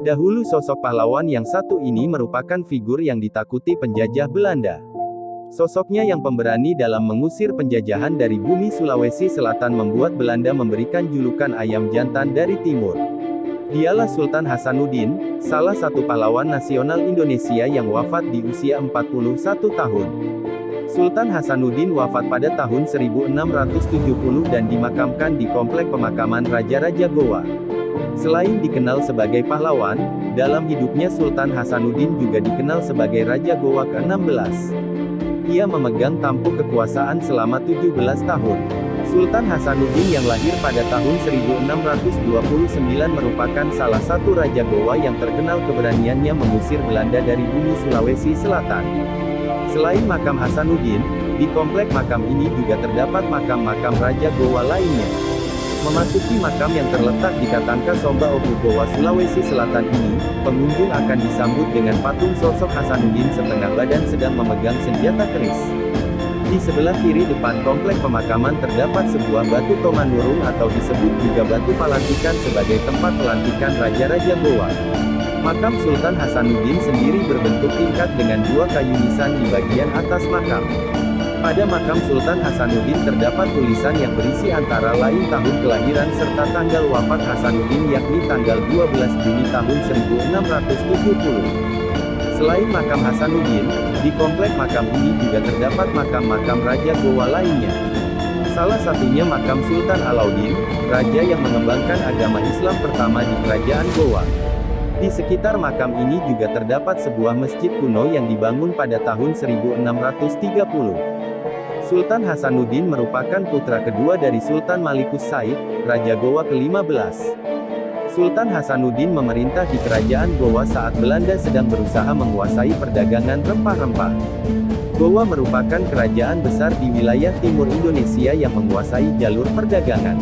Dahulu sosok pahlawan yang satu ini merupakan figur yang ditakuti penjajah Belanda. Sosoknya yang pemberani dalam mengusir penjajahan dari bumi Sulawesi Selatan membuat Belanda memberikan julukan ayam jantan dari timur. Dialah Sultan Hasanuddin, salah satu pahlawan nasional Indonesia yang wafat di usia 41 tahun. Sultan Hasanuddin wafat pada tahun 1670 dan dimakamkan di Komplek Pemakaman Raja-Raja Goa. Selain dikenal sebagai pahlawan, dalam hidupnya Sultan Hasanuddin juga dikenal sebagai Raja Goa ke-16. Ia memegang tampuk kekuasaan selama 17 tahun. Sultan Hasanuddin yang lahir pada tahun 1629 merupakan salah satu Raja Goa yang terkenal keberaniannya mengusir Belanda dari bumi Sulawesi Selatan. Selain makam Hasanuddin, di komplek makam ini juga terdapat makam-makam Raja Goa lainnya. Memasuki makam yang terletak di Katangka Somba Obu Goa Sulawesi Selatan ini, pengunjung akan disambut dengan patung sosok Hasanuddin setengah badan sedang memegang senjata keris. Di sebelah kiri depan komplek pemakaman terdapat sebuah batu tomanurung atau disebut juga batu palantikan sebagai tempat pelantikan Raja-Raja Goa. Makam Sultan Hasanuddin sendiri berbentuk tingkat dengan dua kayu nisan di bagian atas makam. Pada makam Sultan Hasanuddin terdapat tulisan yang berisi antara lain tahun kelahiran serta tanggal wafat Hasanuddin yakni tanggal 12 Juni tahun 1670. Selain makam Hasanuddin, di komplek makam ini juga terdapat makam-makam Raja Goa lainnya. Salah satunya makam Sultan Alauddin, raja yang mengembangkan agama Islam pertama di Kerajaan Goa. Di sekitar makam ini juga terdapat sebuah masjid kuno yang dibangun pada tahun 1630. Sultan Hasanuddin merupakan putra kedua dari Sultan Malikus Said, Raja Goa ke-15. Sultan Hasanuddin memerintah di Kerajaan Goa saat Belanda sedang berusaha menguasai perdagangan rempah-rempah. Goa merupakan kerajaan besar di wilayah timur Indonesia yang menguasai jalur perdagangan.